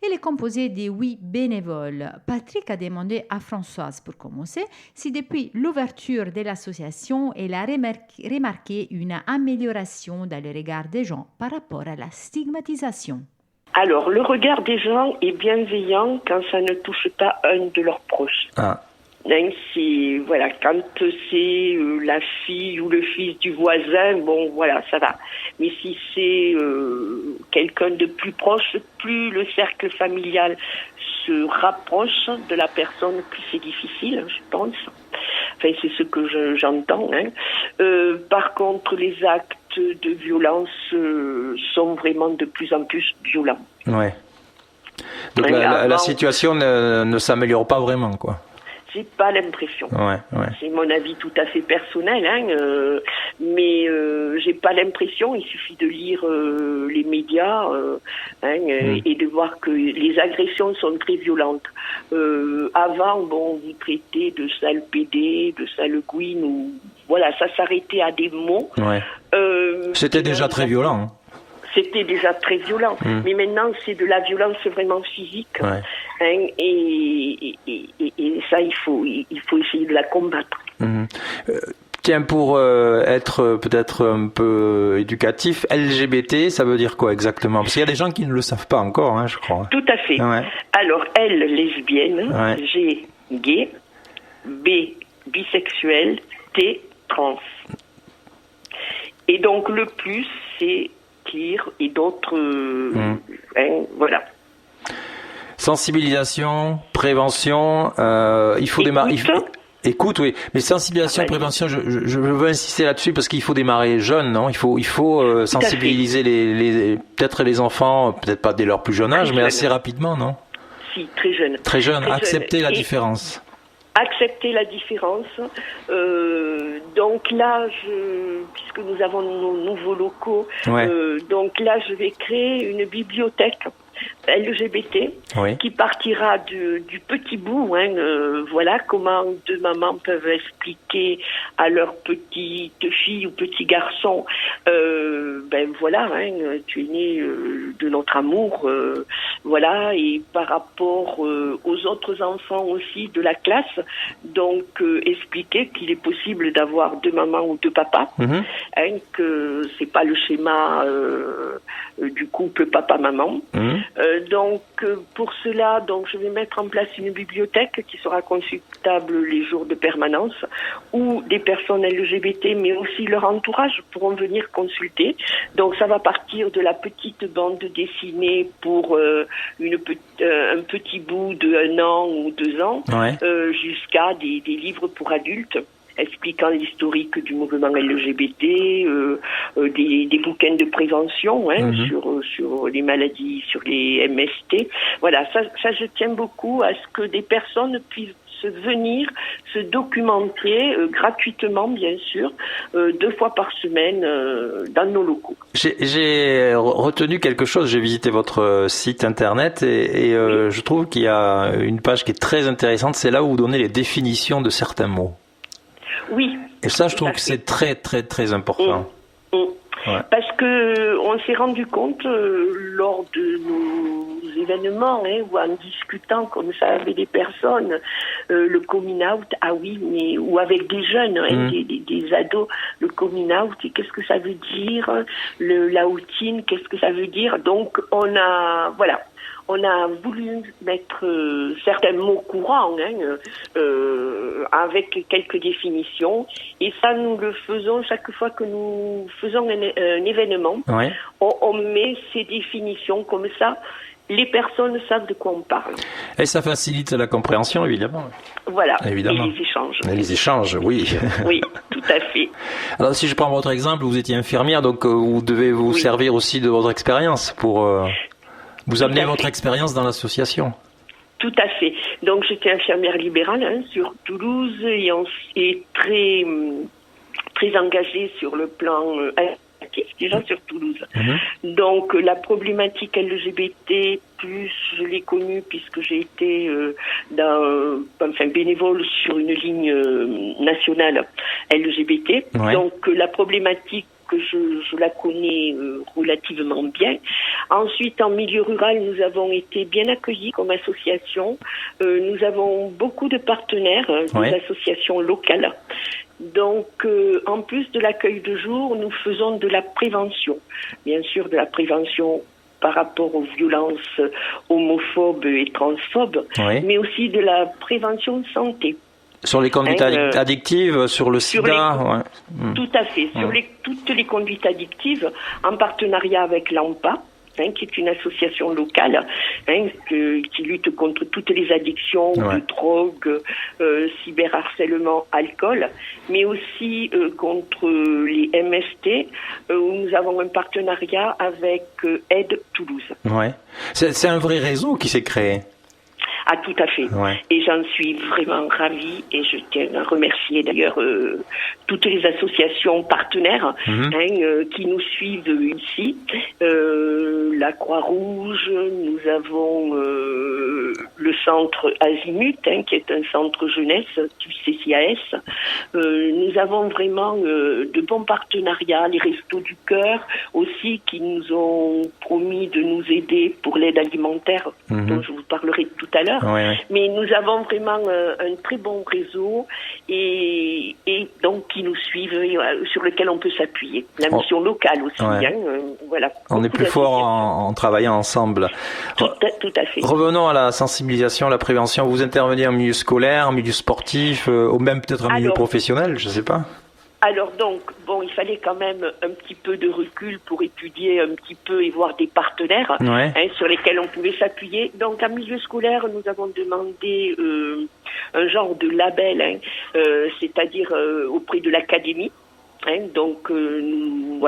Elle est composée de 8 bénévoles. Patrick a demandé à Françoise, pour commencer, si depuis l'ouverture de l'association, elle a remarqué une amélioration dans le regard des gens par rapport à la stigmatisation. Alors, le regard des gens est bienveillant quand ça ne touche pas un de leurs proches. Ah. C'est, voilà, quand c'est la fille ou le fils du voisin, bon, voilà, ça va. Mais si c'est quelqu'un de plus proche, plus le cercle familial se rapproche de la personne, plus c'est difficile, je pense. Enfin, c'est ce que j'entends. Par contre, les actes de violence sont vraiment de plus en plus violents. Ouais. Donc la situation ne s'améliore pas vraiment, quoi. J'ai pas l'impression. Ouais. C'est mon avis tout à fait personnel, mais j'ai pas l'impression. Il suffit de lire les médias et de voir que les agressions sont très violentes. Avant, bon, vous traitez de sale pédé, de sale gouine, ou voilà, ça s'arrêtait à des mots. Ouais. C'était déjà très violent. Hein. C'était déjà très violent, mais maintenant c'est de la violence vraiment physique, et ça il faut essayer de la combattre. Tiens, pour être peut-être un peu éducatif, LGBT, ça veut dire quoi exactement? Parce qu'il y a des gens qui ne le savent pas encore, je crois. Tout à fait. Ouais. Alors, L, lesbienne, G, gay, B, bisexuel, T, trans. Et donc le plus, c'est queer et d'autres... voilà. Sensibilisation, prévention, il faut démarrer... Écoute, oui, mais sensibilisation, prévention, je veux insister là-dessus parce qu'il faut démarrer jeune, non? Il faut sensibiliser peut-être les enfants, peut-être pas dès leur plus jeune âge, mais assez rapidement, non? Si, très jeune. Très jeune, accepter la différence. Accepter la différence. Donc là, puisque nous avons nos nouveaux locaux, donc là, je vais créer une bibliothèque LGBT qui partira du petit bout, voilà comment deux mamans peuvent expliquer à leur petite fille ou petit garçon, voilà, tu es né de notre amour, voilà, et par rapport aux autres enfants aussi de la classe, donc expliquer qu'il est possible d'avoir deux mamans ou deux papas, que c'est pas le schéma du couple papa-maman. Donc pour cela, donc je vais mettre en place une bibliothèque qui sera consultable les jours de permanence, où des personnes LGBT mais aussi leur entourage pourront venir consulter. Donc ça va partir de la petite bande dessinée pour un petit bout de 1 an ou 2 ans, jusqu'à des livres pour adultes expliquant l'historique du mouvement LGBT, des bouquins de prévention sur les maladies, sur les MST. Voilà, ça je tiens beaucoup à ce que des personnes puissent venir se documenter gratuitement, bien sûr, 2 fois par semaine dans nos locaux. J'ai retenu quelque chose, j'ai visité votre site internet et je trouve qu'il y a une page qui est très intéressante, c'est là où vous donnez les définitions de certains mots. Oui. Et ça, je trouve que c'est très, très, très important. Ouais. Parce que on s'est rendu compte lors de nos événements, ou en discutant comme ça avec des personnes, le coming out, ou avec des jeunes, des ados, le coming out, qu'est-ce que ça veut dire, l'outing, qu'est-ce que ça veut dire. Donc on a voulu mettre certains mots courants avec quelques définitions, et ça nous le faisons chaque fois que nous faisons un événement. On met ces définitions comme ça. Les personnes savent de quoi on parle. Et ça facilite la compréhension, évidemment. Voilà, évidemment. Et les échanges. Et les échanges, oui. Oui, tout à fait. Alors, si je prends votre exemple, vous étiez infirmière, donc vous devez vous servir aussi de votre expérience pour vous amener votre expérience dans l'association. Tout à fait. Donc, j'étais infirmière libérale sur Toulouse et très, très engagée sur le plan déjà sur Toulouse. Donc la problématique LGBT, je l'ai connue puisque j'ai été bénévole sur une ligne nationale LGBT. Donc la problématique, je la connais relativement bien. Ensuite, en milieu rural, nous avons été bien accueillis comme association. Nous avons beaucoup de partenaires, des associations locales. Donc, en plus de l'accueil de jour, nous faisons de la prévention. Bien sûr, de la prévention par rapport aux violences homophobes et transphobes, mais aussi de la prévention de santé. Sur les conduites addictives, sur le sida. Tout à fait. Sur toutes les conduites addictives, en partenariat avec l'AMPA, qui est une association locale qui lutte contre toutes les addictions de drogue, cyberharcèlement, alcool, mais aussi contre les MST, où nous avons un partenariat avec Aide Toulouse. C'est un vrai réseau qui s'est créé. Ah, tout à fait. Et j'en suis vraiment ravie, et je tiens à remercier d'ailleurs toutes les associations partenaires qui nous suivent ici. La Croix-Rouge, nous avons le centre Azimut, qui est un centre jeunesse du CCAS. Nous avons vraiment de bons partenariats, les Restos du Cœur aussi, qui nous ont promis de nous aider pour l'aide alimentaire, dont je vous parlerai tout à l'heure. Mais nous avons vraiment un très bon réseau et donc qui nous suivent, sur lequel on peut s'appuyer. La mission locale aussi. On est plus fort en travaillant ensemble. Tout à fait. Revenons à la sensibilisation, la prévention. Vous intervenez en milieu scolaire, en milieu sportif, ou même peut-être en milieu professionnel, je ne sais pas. Alors donc, il fallait quand même un petit peu de recul pour étudier un petit peu et voir des partenaires sur lesquels on pouvait s'appuyer. Donc, en milieu scolaire, nous avons demandé un genre de label, c'est-à-dire auprès de l'académie. Donc, nous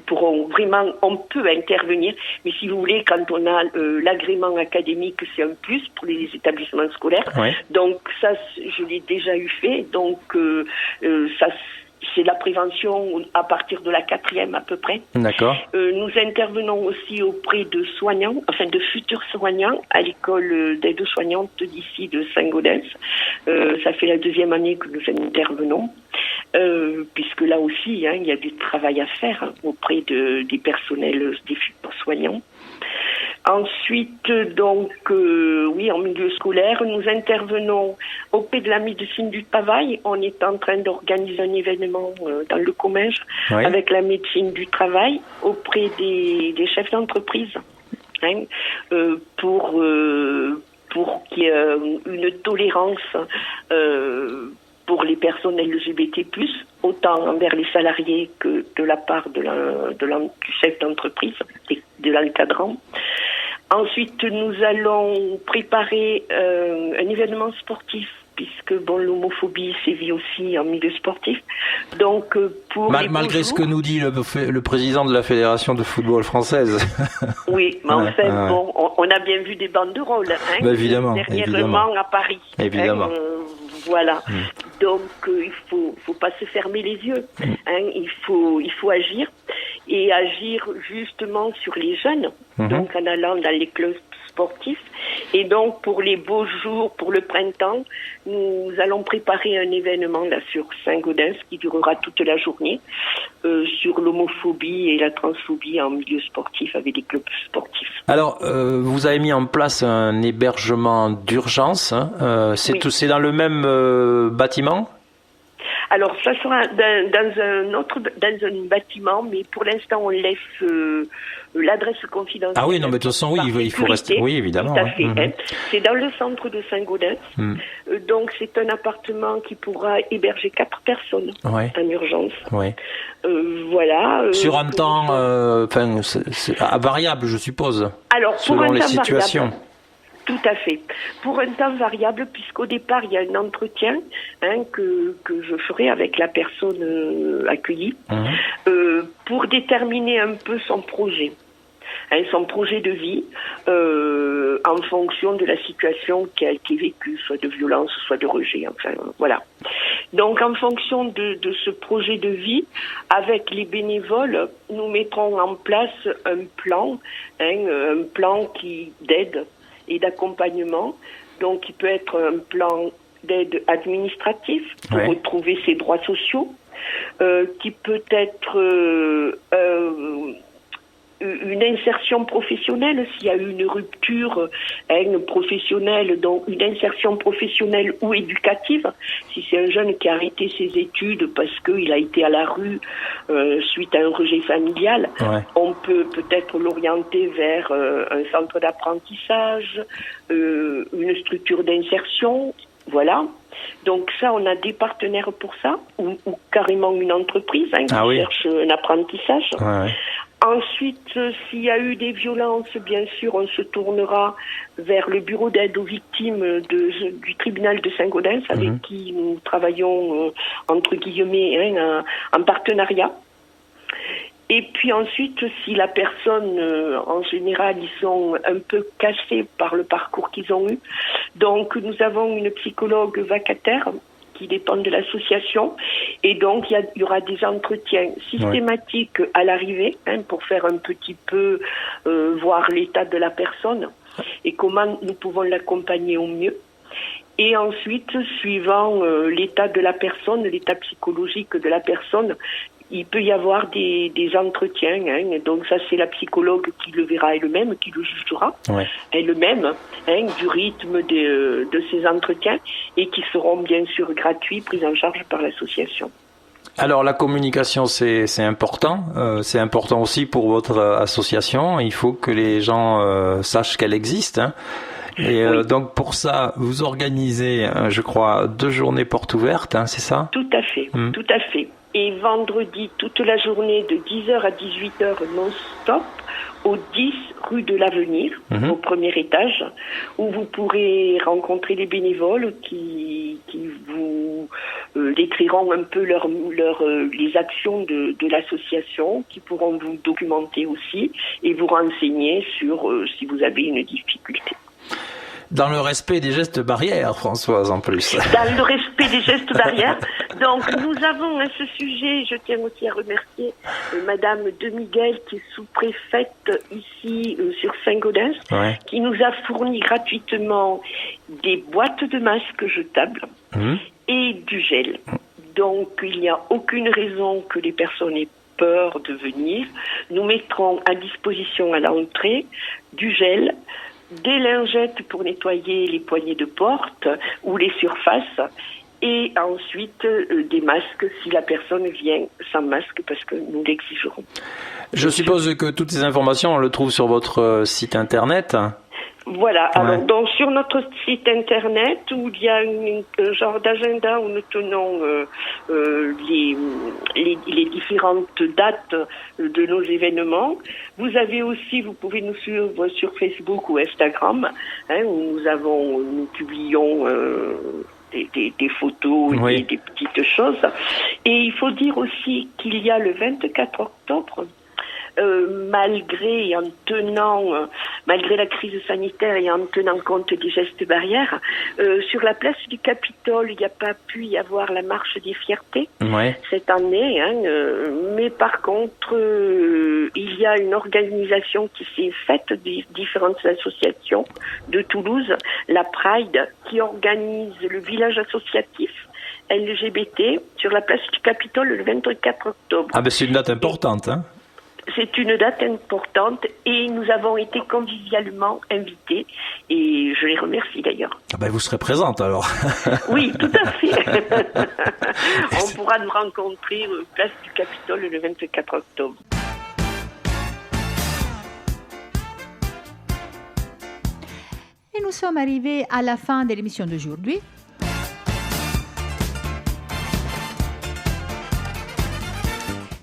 pourrons vraiment, on peut intervenir, mais si vous voulez, quand on a l'agrément académique, c'est un plus pour les établissements scolaires. Donc, ça, je l'ai déjà eu fait. Donc, ça, c'est la prévention à partir de la 4e à peu près. D'accord. Nous intervenons aussi auprès de soignants, de futurs soignants à l'école d'aide-soignante d'ici de Saint-Gaudens. Ça fait la 2e année que nous intervenons, puisque là aussi, il y a du travail à faire auprès des personnels, des futurs soignants. Ensuite, donc, en milieu scolaire, nous intervenons auprès de la médecine du travail. On est en train d'organiser un événement dans le Comminges avec la médecine du travail auprès des chefs d'entreprise pour qu'il y ait une tolérance pour les personnes LGBT+, autant envers les salariés que de la part du chef d'entreprise et de l'encadrant. Ensuite, nous allons préparer un événement sportif, puisque l'homophobie sévit aussi en milieu sportif. Donc, pour malgré ce que nous dit le président de la Fédération de football française. Oui, mais enfin, on a bien vu des banderoles, évidemment, dernièrement à Paris. Évidemment. Voilà. Donc, il faut pas se fermer les yeux. Il faut agir. Et agir justement sur les jeunes, donc en allant dans les clubs sportifs. Et donc, pour les beaux jours, pour le printemps, nous allons préparer un événement là sur Saint-Gaudens qui durera toute la journée sur l'homophobie et la transphobie en milieu sportif avec des clubs sportifs. Alors, vous avez mis en place un hébergement d'urgence. C'est dans le même bâtiment ? Alors, ça sera dans un bâtiment, mais pour l'instant, on laisse l'adresse confidentielle. Ah oui, non, mais de toute façon, oui, il faut rester. Oui, évidemment. Tout à fait. C'est dans le centre de Saint-Gaudens. Donc, c'est un appartement qui pourra héberger 4 personnes en urgence. Ouais. Voilà. Sur un temps, c'est variable, je suppose. Alors, selon les situations. Variable. Tout à fait. Pour un temps variable, puisqu'au départ, il y a un entretien que je ferai avec la personne accueillie pour déterminer un peu son projet. Son projet de vie en fonction de la situation qui a été vécue, soit de violence, soit de rejet. Enfin, voilà. Donc, en fonction de ce projet de vie, avec les bénévoles, nous mettrons en place un plan d'aide et d'accompagnement. Donc, il peut être un plan d'aide administrative pour retrouver ses droits sociaux, qui peut être une insertion professionnelle s'il y a eu une rupture professionnelle, donc une insertion professionnelle ou éducative. Si c'est un jeune qui a arrêté ses études parce qu'il a été à la rue suite à un rejet familial, on peut peut-être l'orienter vers un centre d'apprentissage, une structure d'insertion, voilà. Donc ça, on a des partenaires pour ça, ou carrément une entreprise qui cherche un apprentissage. Ensuite, s'il y a eu des violences, bien sûr, on se tournera vers le bureau d'aide aux victimes du tribunal de Saint-Gaudens, avec qui nous travaillons, entre guillemets, en partenariat. Et puis ensuite, si la personne, en général, ils sont un peu cassés par le parcours qu'ils ont eu, donc nous avons une psychologue vacataire qui dépend de l'association, et donc il y aura des entretiens systématiques à l'arrivée pour faire un petit peu voir l'état de la personne et comment nous pouvons l'accompagner au mieux. Et ensuite, suivant l'état de la personne, l'état psychologique de la personne, il peut y avoir des entretiens. Donc ça, c'est la psychologue qui le verra elle-même, qui le jugera elle-même du rythme de ces entretiens, et qui seront bien sûr gratuits, pris en charge par l'association. Alors la communication, c'est important. C'est important aussi pour votre association. Il faut que les gens sachent qu'elle existe. Et donc pour ça, vous organisez, je crois, 2 journées portes ouvertes, c'est ça ? Tout à fait, tout à fait. Et vendredi, toute la journée, de 10h à 18h non-stop, au 10 rue de l'Avenir, au premier étage, où vous pourrez rencontrer les bénévoles qui vous décriront un peu les actions de l'association, qui pourront vous documenter aussi et vous renseigner sur si vous avez une difficulté. Dans le respect des gestes barrières, Françoise, en plus. Dans le respect des gestes barrières. Donc, nous avons à ce sujet, je tiens aussi à remercier Madame De Miguel, qui est sous-préfète ici sur Saint-Gaudens, qui nous a fourni gratuitement des boîtes de masques jetables et du gel. Donc, il n'y a aucune raison que les personnes aient peur de venir. Nous mettrons à disposition à l'entrée du gel, des lingettes pour nettoyer les poignées de porte ou les surfaces, et ensuite des masques si la personne vient sans masque, parce que nous l'exigerons. Je suppose que toutes ces informations, on le trouve sur votre site internet. Voilà, alors donc sur notre site internet, où il y a un genre d'agenda où nous tenons les différentes dates de nos événements, Vous pouvez nous suivre sur Facebook ou Instagram, où nous publions des photos et des petites choses. Et il faut dire aussi qu'il y a le 24 octobre, malgré la crise sanitaire et en tenant compte des gestes barrières, sur la place du Capitole, il n'y a pas pu y avoir la marche des fiertés cette année, mais par contre, il y a une organisation qui s'est faite des différentes associations de Toulouse, la Pride, qui organise le village associatif LGBT sur la place du Capitole le 24 octobre. Ah ben c'est une date importante, hein. C'est une date importante et nous avons été convivialement invités et je les remercie d'ailleurs. Ah ben vous serez présente alors. Oui, tout à fait. On pourra nous rencontrer place du Capitole le 24 octobre. Et nous sommes arrivés à la fin de l'émission d'aujourd'hui.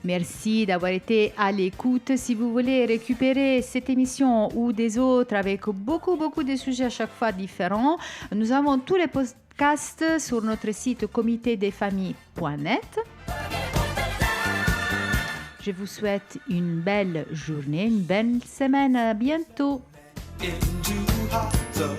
Merci d'avoir été à l'écoute. Si vous voulez récupérer cette émission ou des autres avec beaucoup de sujets à chaque fois différents, nous avons tous les podcasts sur notre site comitédesfamilles.net. Je vous souhaite une belle journée, une belle semaine. À bientôt. Into hearts of